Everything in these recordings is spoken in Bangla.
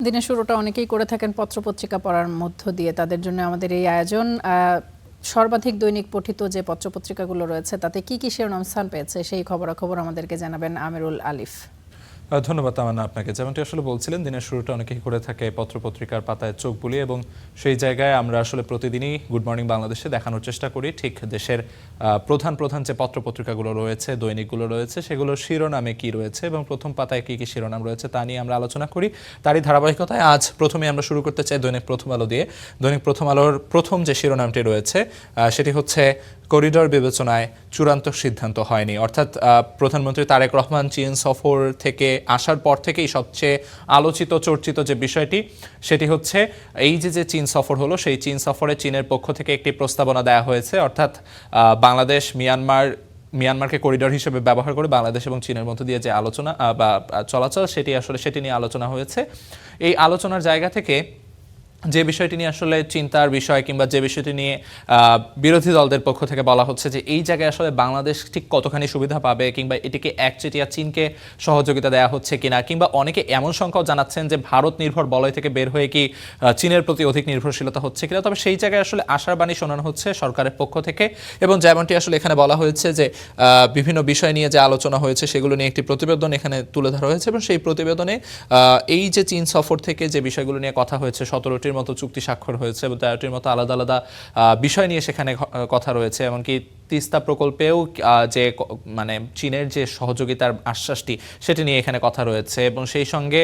দিনের শুরুটা অনেকেই করে থাকেন পত্রপত্রিকা পড়ার মধ্য দিয়ে। তাদের জন্য আমাদের এই আয়োজন। সর্বাধিক দৈনিক পঠিত যে পত্রপত্রিকাগুলো রয়েছে তাতে কি কি শিরোনাম স্থান পেয়েছে সেই খবরাখবর আমাদেরকে জানাবেন আমিরুল আলিফ। ধন্যবাদ তামান্না আপনাকে। যেমনটি আসলে বলছিলেন, দিনের শুরুটা অনেকেই করে থাকে পত্রপত্রিকার পাতায় চোখ বুলিয়ে, এবং সেই জায়গায় আমরা আসলে প্রতিদিনই গুড মর্নিং বাংলাদেশে দেখানোর চেষ্টা করি ঠিক দেশের প্রধান প্রধান যে পত্রপত্রিকাগুলো রয়েছে, দৈনিকগুলো রয়েছে, সেগুলোর শিরোনামে কি রয়েছে এবং প্রথম পাতায় কি কি শিরোনাম রয়েছে তা নিয়ে আমরা আলোচনা করি। তারই ধারাবাহিকতায় আজ প্রথমে আমরা শুরু করতে চাই দৈনিক প্রথম আলো দিয়ে। দৈনিক প্রথম আলোর প্রথম যে শিরোনামটি রয়েছে সেটি হচ্ছে করিডর বিবেচনায় চূড়ান্ত সিদ্ধান্ত হয়নি। অর্থাৎ প্রধানমন্ত্রী তারেক রহমান চীন সফর থেকে আসার পর থেকেই সবচেয়ে আলোচিত চর্চিত যে বিষয়টি সেটি হচ্ছে এই যে চীন সফর হলো, সেই চীন সফরে চীনের পক্ষ থেকে একটি প্রস্তাবনা দেওয়া হয়েছে। অর্থাৎ বাংলাদেশ মিয়ানমারকে করিডর হিসেবে ব্যবহার করে বাংলাদেশ এবং চীনের মধ্যে দিয়ে যে আলোচনা বা চলাচল সেটি নিয়ে আলোচনা হয়েছে। এই আলোচনার জায়গা থেকে যে বিষয়টি নিয়ে আসলে চিন্তার বিষয় কিংবা যে বিষয়টি নিয়ে বিরোধী দলদের পক্ষ থেকে বলা হচ্ছে যে এই জায়গায় আসলে বাংলাদেশ ঠিক কতখানি সুবিধা পাবে, কিংবা এটিকে একচেটিয়া চীনকে সহযোগিতা দেওয়া হচ্ছে কিনা, কিংবা অনেকে এমন সংখ্যাও জানাচ্ছেন যে ভারত নির্ভর বলয় থেকে বের হয়ে কি চীনের প্রতি অধিক নির্ভরশীলতা হচ্ছে কিনা। তবে সেই জায়গায় আসলে আশার বাণী শোনানো হচ্ছে সরকারের পক্ষ থেকে, এবং যেমনটি আসলে এখানে বলা হয়েছে যে বিভিন্ন বিষয় নিয়ে যে আলোচনা হয়েছে সেগুলো নিয়ে একটি প্রতিবেদন এখানে তুলে ধরা হয়েছে, এবং সেই প্রতিবেদনে এই যে চীন সফর থেকে যে বিষয়গুলো নিয়ে কথা হয়েছে, 17টির মতো চুক্তি স্বাক্ষর হয়েছে এবং 13টির মতো আলাদা আলাদা বিষয় নিয়ে সেখানে কথা রয়েছে। এমনকি তিস্তা প্রকল্পেও যে মানে চীনের যে সহযোগিতার আশ্বাসটি সেটি নিয়ে এখানে কথা রয়েছে, এবং সেই সঙ্গে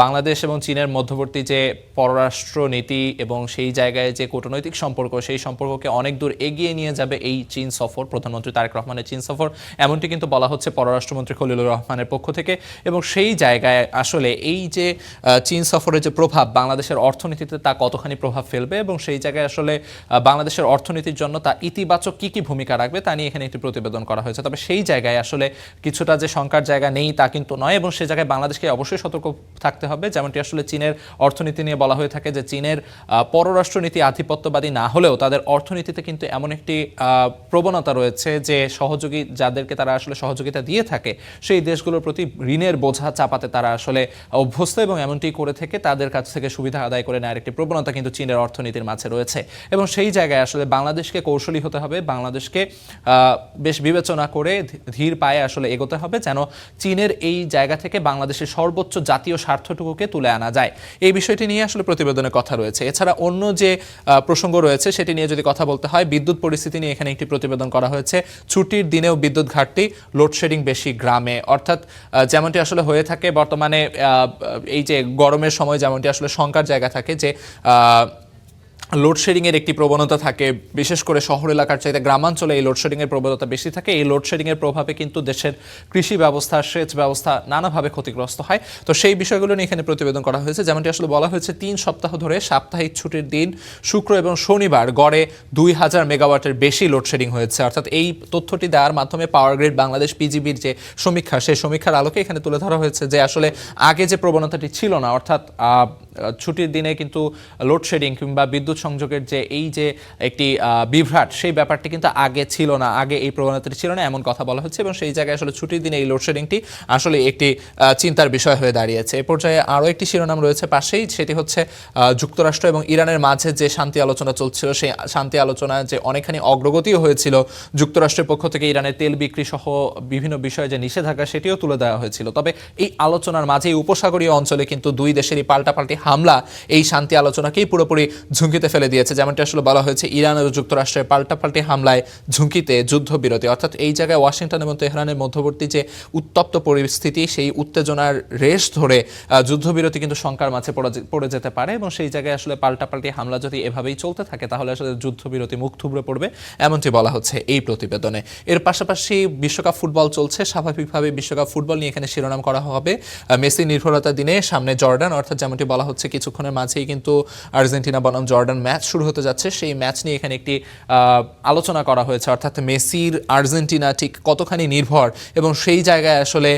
বাংলাদেশ এবং চীনের মধ্যবর্তী যে পররাষ্ট্র নীতি এবং সেই জায়গায় যে কূটনৈতিক সম্পর্ক, সেই সম্পর্ককে অনেক দূর এগিয়ে নিয়ে যাবে এই চীন সফর, প্রধানমন্ত্রী তারেক রহমানের চীন সফর, এমনটি কিন্তু বলা হচ্ছে পররাষ্ট্রমন্ত্রী খলিলুর রহমানের পক্ষ থেকে। এবং সেই জায়গায় আসলে এই যে চীন সফরের যে প্রভাব বাংলাদেশের অর্থনীতিতে তা কতখানি প্রভাব ফেলবে, এবং সেই জায়গায় আসলে বাংলাদেশের অর্থনীতির জন্য তা ইতিবাচক কি ভূমিকা রাখবে তা নিয়ে এখানে একটি প্রতিবেদন করা হয়েছে। তবে সেই জায়গায় আসলে কিছুটা যে শঙ্কার জায়গা নেই তা কিন্তু নয়, এবং সেই জায়গায় বাংলাদেশকে অবশ্যই সতর্ক থাকতে হবে। যেমনটি আসলে চীনের অর্থনীতি নিয়ে বলা হয়ে থাকে যে চীনের পররাষ্ট্রনীতি আধিপত্যবাদী না হলেও তাদের অর্থনীতিতে কিন্তু এমন একটি প্রবণতা রয়েছে যে সহযোগী যাদেরকে তারা আসলে সহযোগিতা দিয়ে থাকে সেই দেশগুলোর প্রতি ঋণের বোঝা চাপাতে তারা আসলে অভ্যস্ত, এবং এমনটি করে থেকে তাদের কাছ থেকে সুবিধা আদায় করে নেওয়ার একটি প্রবণতা কিন্তু চীনের অর্থনীতির মাঝে রয়েছে। এবং সেই জায়গায় আসলে বাংলাদেশকে কৌশলী হতে হবে, বাংলাদেশকে বেশ বিবেচনা করে ধীর পায়ে আসলে এগোতে হবে, যেন চীনের এই জায়গা থেকে বাংলাদেশের সর্বোচ্চ জাতীয় স্বার্থটুকুকে তুলে আনা যায়। এই বিষয়টি নিয়ে আসলে প্রতিবেদনে কথা রয়েছে। এছাড়া অন্য যে প্রসঙ্গ রয়েছে সেটি নিয়ে যদি কথা বলতে হয়, বিদ্যুৎ পরিস্থিতি নিয়ে এখানে একটি প্রতিবেদন করা হয়েছে। ছুটির দিনেও বিদ্যুৎ ঘাটতি, লোডশেডিং বেশি গ্রামে। অর্থাৎ যেমনটি আসলে হয়ে থাকে বর্তমানে এই যে গরমের সময় যেমনটি আসলে শঙ্কার জায়গা থাকে যে লোডশেডিংয়ের একটি প্রবণতা থাকে, বিশেষ করে শহর এলাকার চাইতে গ্রামাঞ্চলে এই লোডশেডিংয়ের প্রবণতা বেশি থাকে। এই লোডশেডিংয়ের প্রভাবে কিন্তু দেশের কৃষি ব্যবস্থা, সেচ ব্যবস্থা নানাভাবে ক্ষতিগ্রস্ত হয়। তো সেই বিষয়গুলো নিয়ে এখানে প্রতিবেদন করা হয়েছে। যেমনটি আসলে বলা হয়েছে 3 সপ্তাহ ধরে সাপ্তাহিক ছুটির দিন শুক্র এবং শনিবার গড়ে 2000 মেগাওয়াটের বেশি লোডশেডিং হয়েছে। অর্থাৎ এই তথ্যটি দেওয়ার মাধ্যমে পাওয়ার গ্রিড বাংলাদেশ পিজিবির যে সমীক্ষা, সেই সমীক্ষার আলোকে এখানে তুলে ধরা হয়েছে যে আসলে আগে যে প্রবণতাটি ছিল না, অর্থাৎ ছুটির দিনে কিন্তু লোডশেডিং কিংবা বিদ্যুৎ সংযোগের যে এই যে একটি বিভ্রাট, সেই ব্যাপারটি কিন্তু আগে ছিল না, আগে এই প্রবণতাটি ছিল না, এমন কথা বলা হচ্ছে। এবং সেই জায়গায় আসলে ছুটির দিনে এই লোডশেডিংটি আসলে একটি চিন্তার বিষয় হয়ে দাঁড়িয়েছে। এ পর্যায়ে আরও একটি শিরোনাম রয়েছে পাশেই, সেটি হচ্ছে যুক্তরাষ্ট্র এবং ইরানের মাঝে যে শান্তি আলোচনা চলছিল, সেই শান্তি আলোচনায় যে অনেকখানি অগ্রগতিও হয়েছিল। যুক্তরাষ্ট্রের পক্ষ থেকে ইরানের তেল বিক্রি সহ বিভিন্ন বিষয়ে যে নিষেধাজ্ঞা সেটিও তুলে দেওয়া হয়েছিল। তবে এই আলোচনার মাঝে উপসাগরীয় অঞ্চলে কিন্তু দুই দেশেরই পাল্টাপাল্টি হামলা এই শান্তি আলোচনাকেই পুরোপুরি ঝুঁকিতে ফেলে দিয়েছে। যেমনটি আসলে বলা হয়েছে, ইরান ও যুক্তরাষ্ট্রের পাল্টাপাল্টি হামলায় ঝুঁকিতে যুদ্ধবিরতি। অর্থাৎ এই জায়গায় ওয়াশিংটন এবং তেহরানের মধ্যবর্তী যে উত্তপ্ত পরিস্থিতি, সেই উত্তেজনার রেশ ধরে যুদ্ধবিরতি কিন্তু শঙ্কার মাঝে পড়ে যেতে পারে, এবং সেই জায়গায় আসলে পাল্টাপাল্টি হামলা যদি এভাবেই চলতে থাকে তাহলে আসলে যুদ্ধবিরতি মুখ থুবড়ে পড়বে, এমনটি বলা হচ্ছে এই প্রতিবেদনে। এর পাশাপাশি বিশ্বকাপ ফুটবল চলছে, স্বাভাবিকভাবে বিশ্বকাপ ফুটবল নিয়ে এখানে শিরোনাম করা হবে। মেসি নির্ভরতার দিনে সামনে জর্ডান, অর্থাৎ যেমনটি বলা হচ্ছে হচ্ছে কিছুক্ষণের মাঝেই কিন্তু আর্জেন্টিনা বনাম জর্ডান ম্যাচ শুরু হতে যাচ্ছে। সেই ম্যাচ নিয়ে এখানে একটি আলোচনা করা হয়েছে, অর্থাৎ মেসির আর্জেন্টিনা ঠিক কতখানি নির্ভর, এবং সেই জায়গায় আসলে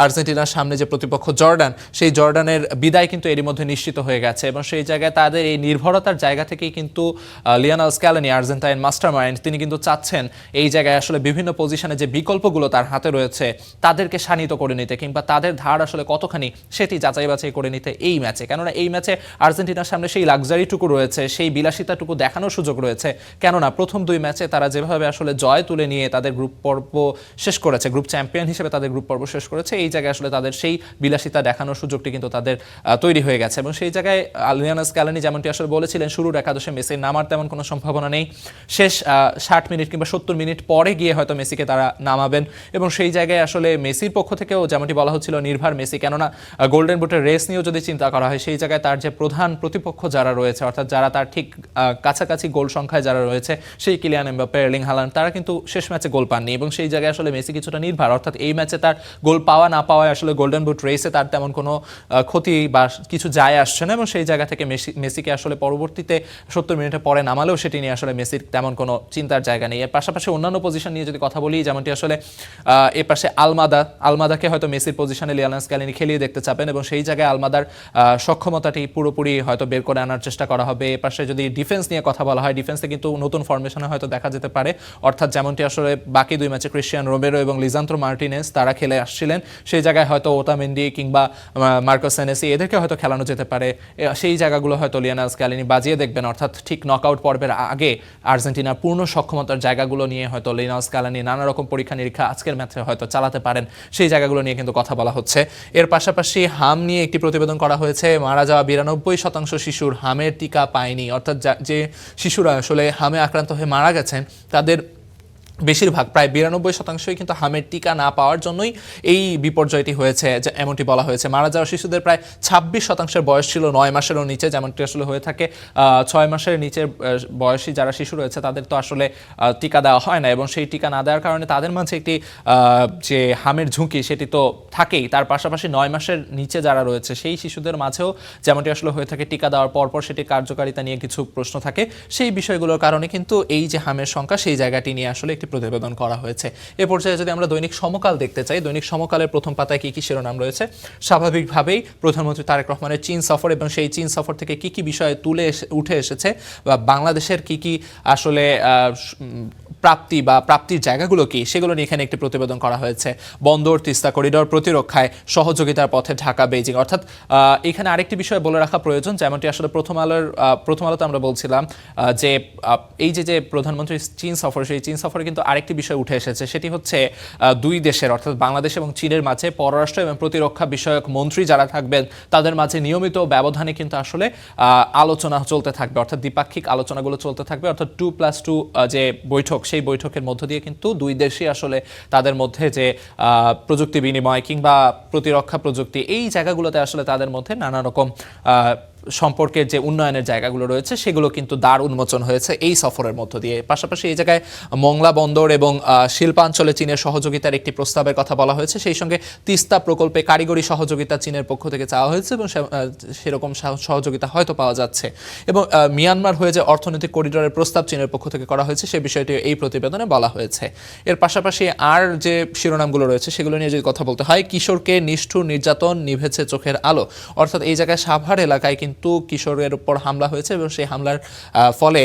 আর্জেন্টিনার সামনে যে প্রতিপক্ষ জর্ডান, সেই জর্ডানের বিদায় কিন্তু এরই মধ্যে নিশ্চিত হয়ে গেছে, এবং সেই জায়গায় তাদের এই নির্ভরতার জায়গা থেকেই কিন্তু লিওনেল স্ক্যালোনি, আর্জেন্টাইন মাস্টারমাইন্ড, তিনি কিন্তু চাচ্ছেন এই জায়গায় আসলে বিভিন্ন পজিশনে যে বিকল্পগুলো তার হাতে রয়েছে তাদেরকে শানিত করে নিতে, কিংবা তাদের ধার আসলে কতখানি সেটি যাচাই বাছাই করে নিতে এই ম্যাচে। কেননা এই ম্যাচে আর্জেন্টিনার সামনে সেই লাক্সারিটুকু রয়েছে, সেই বিলাসিতাটুকু দেখানোর সুযোগ রয়েছে। কেননা প্রথম দুই ম্যাচে তারা যেভাবে আসলে জয় তুলে নিয়ে তাদের গ্রুপ পর্ব শেষ করেছে, গ্রুপ চ্যাম্পিয়ন হিসেবে তাদের গ্রুপ পর্ব শেষ করেছে, এই জায়গায় আসলে তাদের সেই বিলাসিতা দেখানোর সুযোগটি কিন্তু তাদের তৈরি হয়ে গেছে। এবং সেই জায়গায় লিওনেল স্ক্যালোনি যেমনটি আসলে বলেছিলেন, শুরুর একাদশে মেসির নামার তেমন কোনো সম্ভাবনা নেই, শেষ 60 মিনিট কিংবা 70 মিনিট পরে গিয়ে হয়তো মেসিকে তারা নামাবেন। এবং সেই জায়গায় আসলে মেসির পক্ষ থেকেও যেমনটি বলা হচ্ছিল নির্ভর মেসি, কেননা গোল্ডেন বুটের রেস নিয়েও যদি চিন্তা করা হয়, সেই জায়গায় তার যে প্রধান প্রতিপক্ষ যারা রয়েছে, অর্থাৎ যারা তার ঠিক কাছাকাছি গোল সংখ্যায় যারা রয়েছে, সেই কিলিয়ান এমবাপ্পে, এরলিং হালান্ড, তারা কিন্তু শেষ ম্যাচে গোল পাননি, এবং সেই জায়গায় আসলে মেসি কিছুটা নির্ভর। অর্থাৎ এই ম্যাচে তার গোল পাওয়া না পাওয়ায় আসলে গোল্ডেন বুট রেসে তার তেমন কোনো ক্ষতি বা কিছু যায় আসছে না, এবং সেই জায়গা থেকে মেসিকে আসলে পরবর্তীতে 70 মিনিটের পরে নামালেও সেটি নিয়ে আসলে মেসির তেমন কোনো চিন্তার জায়গা নেই। এর পাশাপাশি অন্যান্য পজিশন নিয়ে যদি কথা বলি, যেমনটি আসলে এর পাশে আলমাদাকে হয়তো মেসির পজিশনে লিওনেল স্ক্যালোনি খেলিয়ে দেখতে চাবেন, এবং সেই জায়গায় আলমাদার সক্ষমতাটি পুরোপুরি হয়তো বের করে আনার চেষ্টা করা হবে। এর পাশে যদি ডিফেন্স নিয়ে কথা বলা হয়, ডিফেন্সে কিন্তু নতুন ফরমেশনে হয়তো দেখা যেতে পারে, অর্থাৎ যেমনটি আসলে বাকি দুই ম্যাচে ক্রিশ্চিয়ান রোমেরো এবং লিজান্দ্রো মার্টিনেজ তারা খেলে আসছিলেন, সেই জায়গায় হয়তো ওতামেন্ডি কিংবা মার্কোস সেনেসি এদেরকে হয়তো খেলানো যেতে পারে। সেই জায়গাগুলো হয়তো লিওনেল স্ক্যালোনি বাজিয়ে দেখবেন, অর্থাৎ ঠিক নকআউট পর্বের আগে আর্জেন্টিনার পূর্ণ সক্ষমতার জায়গাগুলো নিয়ে হয়তো লিওনেল স্ক্যালোনি নানা রকম পরীক্ষা নিরীক্ষা আজকের ম্যাচে হয়তো চালাতে পারেন, সেই জায়গাগুলো নিয়ে কিন্তু কথা বলা হচ্ছে। এর পাশাপাশি হাম নিয়ে একটি প্রতিবেদন করা হয়েছে। মারা যাওয়া 92% শিশুর হামের টিকা পায়নি, অর্থাৎ যে শিশুরা আসলে হামে আক্রান্ত হয়ে মারা গেছেন তাদের বেশিরভাগ প্রায় 92%ই কিন্তু হামের টিকা না পাওয়ার জন্যই এই বিপর্যয়টি হয়েছে, এমনটি বলা হয়েছে। মারা যাওয়া শিশুদের প্রায় 26%-এর বয়স ছিল 9 মাসেরও নিচে, যেমনটি আসলে হয়ে থাকে। 6 মাসের নিচের বয়সী যারা শিশু রয়েছে তাদের তো আসলে টিকা দেওয়া হয় না, এবং সেই টিকা না দেওয়ার কারণে তাদের মাঝে একটি যে হামের ঝুঁকি সেটি তো থাকেই। তার পাশাপাশি 9 মাসের নিচে যারা রয়েছে সেই শিশুদের মাঝেও যেমনটি আসলে হয়ে থাকে, টিকা দেওয়ার পরপর সেটির কার্যকারিতা নিয়ে কিছু প্রশ্ন থাকে। সেই বিষয়গুলোর কারণে কিন্তু এই যে হামের সংখ্যা, সেই জায়গাটি নিয়ে আসলে একটি প্রতিবেদন করা হয়েছে। এ পর্যায়ে যদি আমরা দৈনিক সমকাল দেখতে চাই, দৈনিক সমকালের প্রথম পাতায় কি কি শিরোনাম রয়েছে? স্বাভাবিকভাবেই প্রধানমন্ত্রী তারেক রহমানের চীন সফর, এবং সেই চীন সফর থেকে কি কি বিষয়ে উঠে এসেছে, বা বাংলাদেশের কি কি আসলে প্রাপ্তি বা প্রাপ্তির জায়গাগুলো কি, সেগুলো নিয়ে এখানে একটি প্রতিবেদন করা হয়েছে। বন্দর, তিস্তা করিডোর প্রতিরক্ষায় সহযোগিতার পথে ঢাকা বেইজিং, অর্থাৎ এখানে আরেকটি বিষয় বলে রাখা প্রয়োজন, যেমনটি আসলে প্রথম আলোতে আমরা বলছিলাম যে এই যে প্রধানমন্ত্রী চীন সফর, সেই চীন সফরে কিন্তু আরেকটি বিষয় উঠে এসেছে, সেটি হচ্ছে দুই দেশের অর্থাৎ বাংলাদেশ এবং চীনের মাঝে পররাষ্ট্র এবং প্রতিরক্ষা বিষয়ক মন্ত্রী যারা থাকবেন তাদের মাঝে নিয়মিত ব্যবধানে কিন্তু আসলে আলোচনা চলতে থাকবে, অর্থাৎ দ্বিপাক্ষিক আলোচনাগুলো চলতে থাকবে, অর্থাৎ 2+2 যে বৈঠক, সেই বৈঠকের মধ্য দিয়ে কিন্তু দুই দেশই আসলে তাদের মধ্যে যে প্রযুক্তি বিনিময় কিংবা প্রতিরক্ষা প্রযুক্তি, এই জায়গাগুলোতে আসলে তাদের মধ্যে নানা রকম সম্পর্কের যে উন্নয়নের জায়গাগুলো রয়েছে সেগুলো কিন্তু দ্বার উন্মোচন হয়েছে এই সফরের মধ্য দিয়ে। পাশাপাশি এই জায়গায় মংলা বন্দর এবং শিল্পাঞ্চলে চীনের সহযোগিতার একটি প্রস্তাবের কথা বলা হয়েছে। সেই সঙ্গে তিস্তা প্রকল্পে কারিগরি সহযোগিতা চীনের পক্ষ থেকে চাওয়া হয়েছে, এবং সেরকম সহযোগিতা হয়তো পাওয়া যাচ্ছে। এবং মিয়ানমার হয়ে যে অর্থনৈতিক করিডোরের প্রস্তাব চীনের পক্ষ থেকে করা হয়েছে, সেই বিষয়টি এই প্রতিবেদনে বলা হয়েছে। এর পাশাপাশি আর যে শিরোনামগুলো রয়েছে সেগুলো নিয়ে যদি কথা বলতে হয়, কিশোরকে নিষ্ঠুর নির্যাতন, নিভেছে চোখের আলো, অর্থাৎ এই জায়গায় সাভার এলাকায় কিন্তু কিশোরের উপর হামলা হয়েছে, এবং সেই হামলার ফলে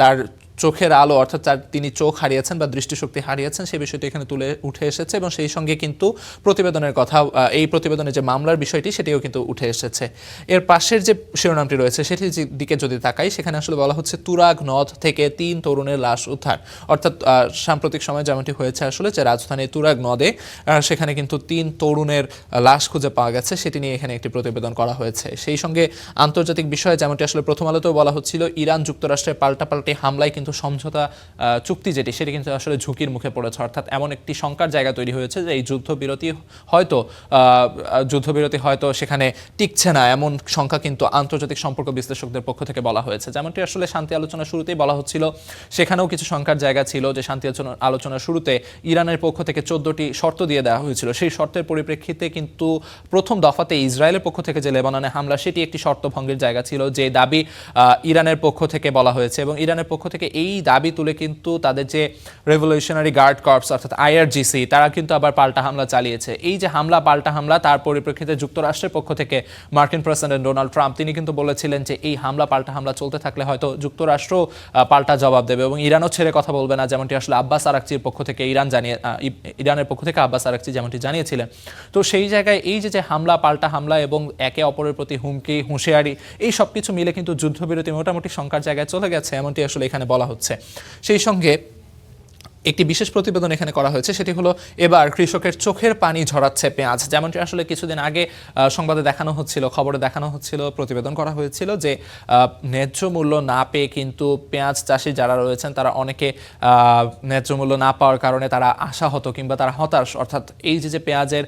তার চোখের আলো, অর্থাৎ তিনি চোখ হারিয়েছেন বা দৃষ্টিশক্তি হারিয়েছেন, সেই বিষয়টি এখানে তুলে উঠে এসেছে, এবং সেই সঙ্গে কিন্তু প্রতিবেদনের কথা, এই প্রতিবেদনের যে মামলার বিষয়টি সেটিও কিন্তু উঠে এসেছে। এর পাশের যে শিরোনামটি রয়েছে সেটির দিকে যদি তাকাই, সেখানে আসলে বলা হচ্ছে তুরাগ নদ থেকে 3 তরুণের লাশ উদ্ধার, অর্থাৎ সাম্প্রতিক সময় যেমনটি হয়েছে আসলে যে রাজধানীর তুরাগ নদে সেখানে কিন্তু 3 তরুণের লাশ খুঁজে পাওয়া গেছে, সেটি নিয়ে এখানে একটি প্রতিবেদন করা হয়েছে। সেই সঙ্গে আন্তর্জাতিক বিষয়ে যেমনটি আসলে প্রথম আলোতেও বলা হচ্ছিল, ইরান যুক্তরাষ্ট্রের পাল্টাপাল্টি হামলায় কিন্তু কিন্তু সমঝোতা চুক্তি যেটি সেটি কিন্তু আসলে ঝুঁকির মুখে পড়েছে, অর্থাৎ এমন একটি শঙ্কার জায়গা তৈরি হয়েছে যে এই যুদ্ধবিরতি হয়তো সেখানে টিকছে না, এমন শঙ্কা কিন্তু আন্তর্জাতিক সম্পর্ক বিশ্লেষকদের পক্ষ থেকে বলা হয়েছে। যেমনটি আসলে শান্তি আলোচনা শুরুতেই বলা হচ্ছিল, সেখানেও কিছু শঙ্কার জায়গা ছিল যে শান্তি আলোচনার শুরুতে ইরানের পক্ষ থেকে 14টি শর্ত দিয়ে দেওয়া হয়েছিল। সেই শর্তের পরিপ্রেক্ষিতে কিন্তু প্রথম দফাতে ইসরায়েলের পক্ষ থেকে যে লেবাননে হামলা, সেটি একটি শর্ত ভঙ্গের জায়গা ছিল, যে দাবি ইরানের পক্ষ থেকে বলা হয়েছে। এবং ইরানের পক্ষ থেকে এই দাবি তুলে কিন্তু তাদের যে রেভলিউশনারি গার্ড কর্পস অর্থাৎ আইআরজিসি, তারা কিন্তু আবার পাল্টা হামলা চালিয়েছে। এই যে পাল্টা হামলা, তার পরিপ্রেক্ষিতে যুক্তরাষ্ট্রের পক্ষ থেকে মার্কিন প্রেসিডেন্ট ডোনাল্ড ট্রাম্প তিনি কিন্তু বলেছিলেন যে এই পাল্টা হামলা চলতে থাকলে হয়তো যুক্তরাষ্ট্র পাল্টা জবাব দেবে এবং ইরানও ছেড়ে কথা বলবে না, যেমনটি আসলে আব্বাস আরাকচির পক্ষ থেকে ইরানের পক্ষ থেকে আব্বাস আরাকচি যেমনটি জানিয়েছিলেন। তো সেই জায়গায় এই যে পাল্টা হামলা এবং একে অপরের প্রতি হুমকি হুঁশিয়ারি, এই সব কিছু মিলে কিন্তু যুদ্ধবিরতি মোটামুটি শঙ্কার জায়গায় চলে গেছে, এমনটি আসলে এখানে বলা হচ্ছে। সেই সঙ্গে একটি বিশেষ প্রতিবেদন এখানে করা হয়েছে, সেটি হলো এবার কৃষকের চোখের পানি ঝরাচ্ছে পেঁয়াজ। যেমনটি আসলে কিছুদিন আগে সংবাদে দেখানো হচ্ছিল, খবরে দেখানো হচ্ছিল, প্রতিবেদন করা হয়েছিল যে ন্যায্য মূল্য না পেয়ে কিন্তু পেঁয়াজ চাষি যারা রয়েছেন তারা অনেকে ন্যায্য মূল্য না পাওয়ার কারণে তারা আশাহত কিংবা তারা হতাশ, অর্থাৎ এই যে পেঁয়াজের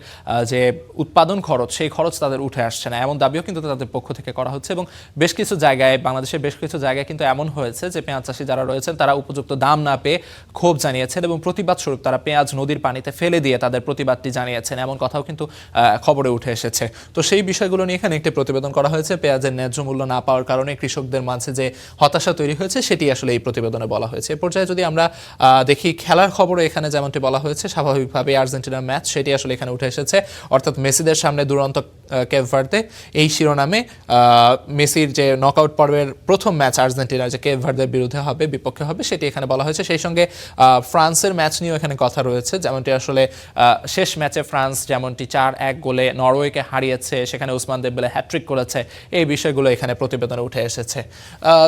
যে উৎপাদন খরচ, সেই খরচ তাদের উঠে আসছে না, এমন দাবিও কিন্তু তাদের পক্ষ থেকে করা হচ্ছে। এবং বেশ কিছু জায়গায়, বাংলাদেশের বেশ কিছু জায়গায় কিন্তু এমন হয়েছে যে পেঁয়াজ চাষি যারা রয়েছেন তারা উপযুক্ত দাম না পেয়ে ক্ষোভ জানিয়েছেন এবং প্রতিবাদ স্বরূপ তারা পেঁয়াজ নদীর পানিতে ফেলে দিয়ে তাদের প্রতিবাদটি জানিয়েছেন, এমন কথাও কিন্তু খবরে উঠে এসেছে। তো সেই বিষয়গুলো নিয়ে এখানে একটি প্রতিবেদন করা হয়েছে। পেঁয়াজের ন্যায্য মূল্য না পাওয়ার কারণে কৃষকদের মাঝে যে হতাশা তৈরি হয়েছে, সেটি আসলে এই প্রতিবেদনে বলা হয়েছে। এ পর্যায়ে যদি আমরা দেখি খেলার খবরে, এখানে যেমনটি বলা হয়েছে স্বাভাবিকভাবে আর্জেন্টিনার ম্যাচ, সেটি আসলে এখানে উঠে এসেছে, অর্থাৎ মেসিদের সামনে দুরন্ত কেপ ভার্দে, এই শিরোনামে মেসির যে নকআউট পর্বের প্রথম ম্যাচ আর্জেন্টিনার যে কেপ ভার্দের বিপক্ষে হবে, সেটি এখানে বলা হয়েছে। সেই সঙ্গে ফ্রান্সের ম্যাচ নিয়েও এখানে কথা রয়েছে, যেমনটি আসলে শেষ ম্যাচে ফ্রান্স যেমনটি 4-1 গোলে নরওয়েকে হারিয়েছে, সেখানে উসমান দেমবেলে হ্যাট্রিক করেছে, এই বিষয়গুলো এখানে প্রতিবেদনে উঠে এসেছে।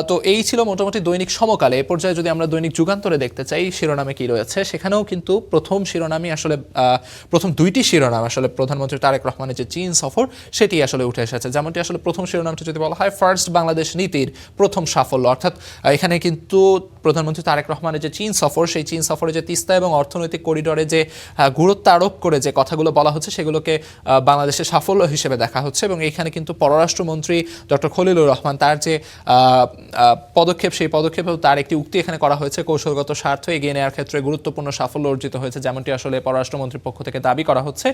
তো এই ছিল মোটামুটি দৈনিক সমকালে। এ পর্যায়ে যদি আমরা দৈনিক যুগান্তরে দেখতে চাই শিরোনামে কি রয়েছে, সেখানেও কিন্তু প্রথম দুইটি শিরোনাম আসলে প্রধানমন্ত্রী তারেক রহমানের যে চীন সফর, সেটি আসলে উঠে এসেছে। যেমনটি আসলে প্রথম শিরোনামটি যদি বলা হয় ফার্স্ট বাংলাদেশ নীতির প্রথম সাফল্য, অর্থাৎ এখানে কিন্তু প্রধানমন্ত্রী তারেক রহমানের যে চীন সফর, সেই চীন সফরে যে তিস্তা এবং অর্থনৈতিক করিডোরে যে গুরুত্ব আরোপ করে যে কথাগুলো বলা হচ্ছে, সেগুলোকে বাংলাদেশের সাফল্য হিসেবে দেখা হচ্ছে। এবং এখানে কিন্তু পররাষ্ট্রমন্ত্রী ডক্টর খলিলুর রহমান তার যে পদক্ষেপ, সেই পদক্ষেপেও তার একটি উক্তি এখানে করা হয়েছে, কৌশলগত স্বার্থ এগিয়ে নেওয়ার ক্ষেত্রে গুরুত্বপূর্ণ সাফল্য অর্জিত হয়েছে, যেমনটি আসলে পররাষ্ট্রমন্ত্রীর পক্ষ থেকে দাবি করা হচ্ছে।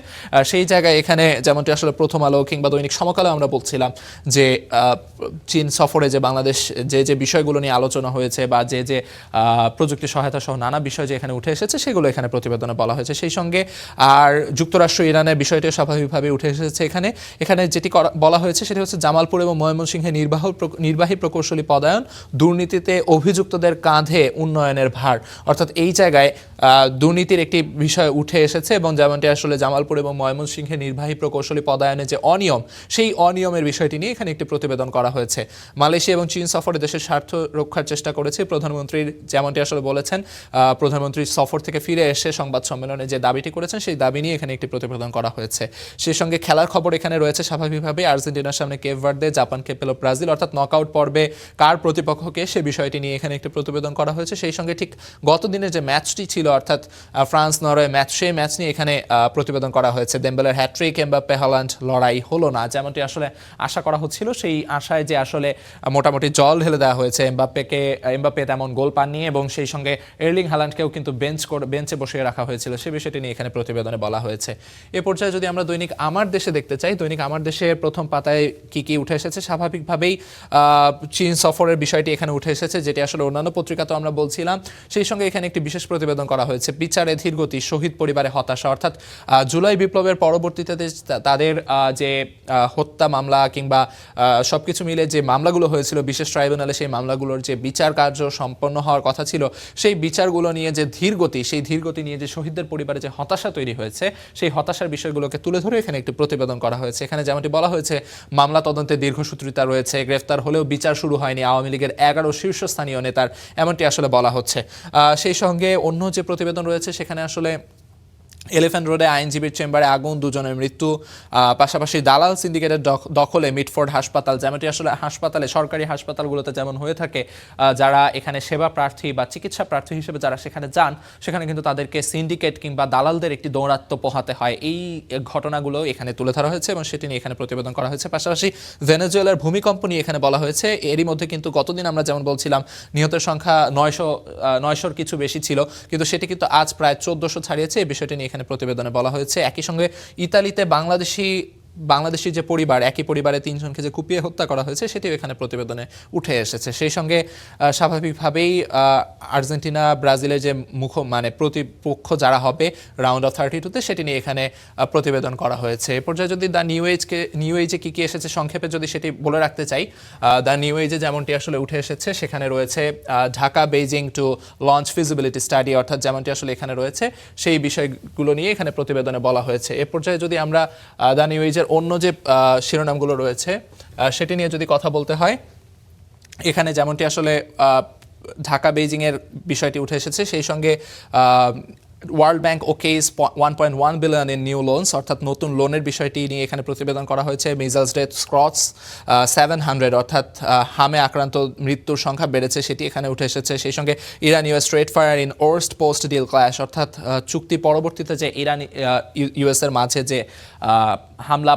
সেই জায়গায় এখানে যেমনটি আসলে প্রথম আলো কিংবা দৈনিক সমকালে আমরা বলছিলাম যে চীন সফরে যে বাংলাদেশ যে বিষয়গুলো নিয়ে আলোচনা হয়েছে বা যে প্রযুক্তি সহায়তা সহ নানা বিষয় যে এখানে উঠে এসেছে, সেগুলো এখানে প্রতিবেদনে বলা হয়েছে। সেই সঙ্গে আর যুক্তরাষ্ট্র ইরানের বিষয়টিও স্বাভাবিকভাবে উঠে এসেছে। এখানে যেটি বলা হয়েছে সেটি হচ্ছে জামালপুর এবং ময়মনসিংহে নির্বাহী প্রকৌশলী পদায়ন, দুর্নীতিতে অভিযুক্তদের কাঁধে উন্নয়নের ভার, অর্থাৎ এই জায়গায় দুর্নীতির একটি বিষয় উঠে এসেছে এবং যেমনটি আসলে জামালপুর এবং ময়মনসিংহে নির্বাহী প্রকৌশলী পদায়নে যে অনিয়ম, সেই অনিয়মের বিষয়টি নিয়ে এখানে একটি প্রতিবেদন করা হয়েছে। মালয়েশিয়া এবং চীন সফরে দেশের স্বার্থ রক্ষার চেষ্টা করেছে প্রধানমন্ত্রীর, যেমনটি আসলে বলেছেন প্রধানমন্ত্রী সফর থেকে ফিরে এসে সংবাদ সম্মেলনে যে দাবিটি করেছেন, সেই দাবি নিয়ে এখানে একটি প্রতিবেদন করা হয়েছে। সেই সঙ্গে খেলার খবর এখানে রয়েছে স্বাভাবিকভাবে আর্জেন্টিনার সামনে কেপ ভার্দে, জাপানকে পেল ব্রাজিল, অর্থাৎ নকআউট পর্বে কার প্রতিপক্ষকে, সে বিষয়টি নিয়ে এখানে একটি প্রতিবেদন করা হয়েছে। সেই সঙ্গে ঠিক গত দিনের যে ম্যাচটি ছিল, অর্থাৎ ফ্রান্স নরওয়ে ম্যাচ, সেই ম্যাচ নিয়ে এখানে প্রতিবেদন করা হয়েছে। দেমবেলের হ্যাট্রিক, এমবাপ্পে হল্যান্ড লড়াই হলো না, যেমনটি আসলে আশা করা হচ্ছিল, সেই আশায় যে আসলে মোটামুটি জল ঢেলে দেওয়া হয়েছে। এমবাপ্পে তেমন গোল পাননি এবং সেই সঙ্গে এর্লিং হাল্যান্ডকেও কিন্তু বেঞ্চে বসিয়ে রাখা হয়েছিল, সে বিষয়টি নিয়ে এখানে প্রতিবেদনে বলা হয়েছে। এ পর্যায়ে যদি আমরা দৈনিক আমার দেশে দেখতে চাই, দৈনিক আমার দেশে প্রথম পাতায় কি উঠে এসেছে, স্বাভাবিকভাবেই চীন সফরের বিষয়টি এখানে উঠে এসেছে, যেটি আসলে অন্যান্য পত্রিকাতেও আমরা বলছিলাম। সেই সঙ্গে এখানে একটি বিশেষ প্রতিবেদন করা হয়েছে, বিচারে ধীরগতি, শহীদ পরিবারে হতাশা, অর্থাৎ জুলাই বিপ্লবের পরবর্তীতে তাদের যে হত্যা মামলা কিংবা সবকিছু মিলে যে মামলাগুলো হয়েছিল বিশেষ ট্রাইব্যুনালে, সেই মামলাগুলোর যে বিচার কার্য সম্পন্ন হওয়ার কথা ছিল, সেই বিচারগুলো নিয়ে যে ধীরগতি, সেই ধীরগতি নিয়ে যে শহীদদের পরিবারে যে হতাশা তৈরি হয়েছে, সেই হতাশার বিষয়গুলোকে তুলে ধরে এখানে একটি প্রতিবেদন করা হয়েছে। এখানে যেমনটি বলা হয়েছে মামলা তদন্তে দীর্ঘসূত্রিতা রয়েছে, গ্রেফতার হলেও বিচার শুরু হয়নি আওয়ামী লীগের 11 শীর্ষস্থানীয় নেতার, এমনটি আসলে বলা হচ্ছে। সেই সঙ্গে অন্য যে প্রতিবেদন রয়েছে, সেখানে আসলে এলিফ্যান্ট রোডে আইনজীবীর চেম্বারে আগুন, 2 জনের মৃত্যু। পাশাপাশি দালাল সিন্ডিকেটের দখলে মিটফোর্ড হাসপাতাল, যেমনটি আসলে হাসপাতালে, সরকারি হাসপাতালগুলোতে যেমন হয়ে থাকে, যারা এখানে সেবা প্রার্থী বা চিকিৎসা প্রার্থী হিসেবে যারা সেখানে যান, সেখানে কিন্তু তাদেরকে সিন্ডিকেট কিংবা দালালদের একটি দৌরাত্ম্য পোহাতে হয়। এই ঘটনাগুলো এখানে তুলে ধরা হয়েছে এবং সেটি নিয়ে এখানে প্রতিবেদন করা হয়েছে। পাশাপাশি ভেনেজুয়েলার ভূমিকম্প নিয়ে এখানে বলা হয়েছে। এরই মধ্যে কিন্তু গতদিন আমরা যেমন বলছিলাম নিহতের সংখ্যা 900-র কিছু বেশি ছিল, কিন্তু সেটি কিন্তু আজ প্রায় 1400 ছাড়িয়েছে। এই বিষয়টি নিয়ে এখানে প্রতিবেদনে বলা হয়েছে। একই সঙ্গে ইতালিতে বাংলাদেশি যে পরিবার, একই পরিবারে 3 জনকে যে কুপিয়ে হত্যা করা হয়েছে, সেটিও এখানে প্রতিবেদনে উঠে এসেছে। সেই সঙ্গে স্বাভাবিকভাবেই আর্জেন্টিনা ব্রাজিলের যে প্রতিপক্ষ যারা হবে রাউন্ড অফ 32-তে, সেটি নিয়ে এখানে প্রতিবেদন করা হয়েছে। এ পর্যায়ে যদি দ্য নিউ এজে কি কি এসেছে সংক্ষেপে যদি সেটি বলে রাখতে চাই, দ্য নিউ এজে যেমনটি আসলে উঠে এসেছে সেখানে রয়েছে Dhaka Beijing to launch feasibility study, অর্থাৎ যেমনটি আসলে এখানে রয়েছে সেই বিষয়গুলো নিয়ে এখানে প্রতিবেদনে বলা হয়েছে। এ পর্যায়ে যদি আমরা দ্য নিউ এজের অন্য যে শিরোনামগুলো রয়েছে সেটি নিয়ে যদি কথা বলতে হয়, এখানে যেমনটি আসলে ঢাকা বেইজিংয়ের বিষয়টি উঠে এসেছে, সেই সঙ্গে World Bank okays 1.1 billion in new loans, অর্থাৎ নতুন লোনের বিষয়টি নিয়ে এখানে প্রতিবেদন করা হয়েছে। মিজাইলস ডেথ ক্রস 700, অর্থাৎ হামে আক্রান্ত মৃত্যুর সংখ্যা বেড়েছে, সেটি এখানে উঠে এসেছে। সেই সঙ্গে Iran US trade fire in worst post deal clash, অর্থাৎ চুক্তি পরবর্তীতে যে ইরান ইউএসের মাঝে যে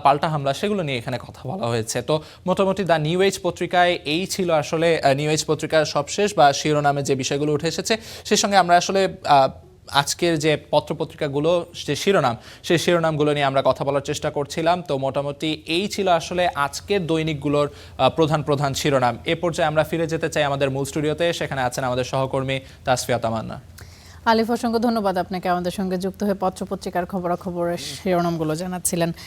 পাল্টা হামলা, সেগুলো নিয়ে এখানে কথা বলা হয়েছে। তো মোটামুটি দ্য নিউ এজ পত্রিকায় এই ছিল আসলে নিউ এজ পত্রিকার সবশেষ বা শিরোনামে যে বিষয়গুলো উঠে এসেছে। সেই সঙ্গে আমরা আসলে আজকের যে পত্রপত্রিকাগুলো যে শিরোনাম, সেই শিরোনামগুলো নিয়ে আমরা কথা বলার চেষ্টা করছিলাম। তো মোটামুটি এই ছিল আসলে আজকের দৈনিকগুলোর প্রধান শিরোনাম। এ পর্যায়ে আমরা ফিরে যেতে চাই আমাদের মূল স্টুডিওতে। সেখানে আছেন আমাদের সহকর্মী তাসফিয়া তামান্না। আলিফ, অসংখ্য ধন্যবাদ আপনাকে আমাদের সঙ্গে যুক্ত হয়ে পত্রপত্রিকার খবরাখবরের শিরোনামগুলো জানাচ্ছিলেন।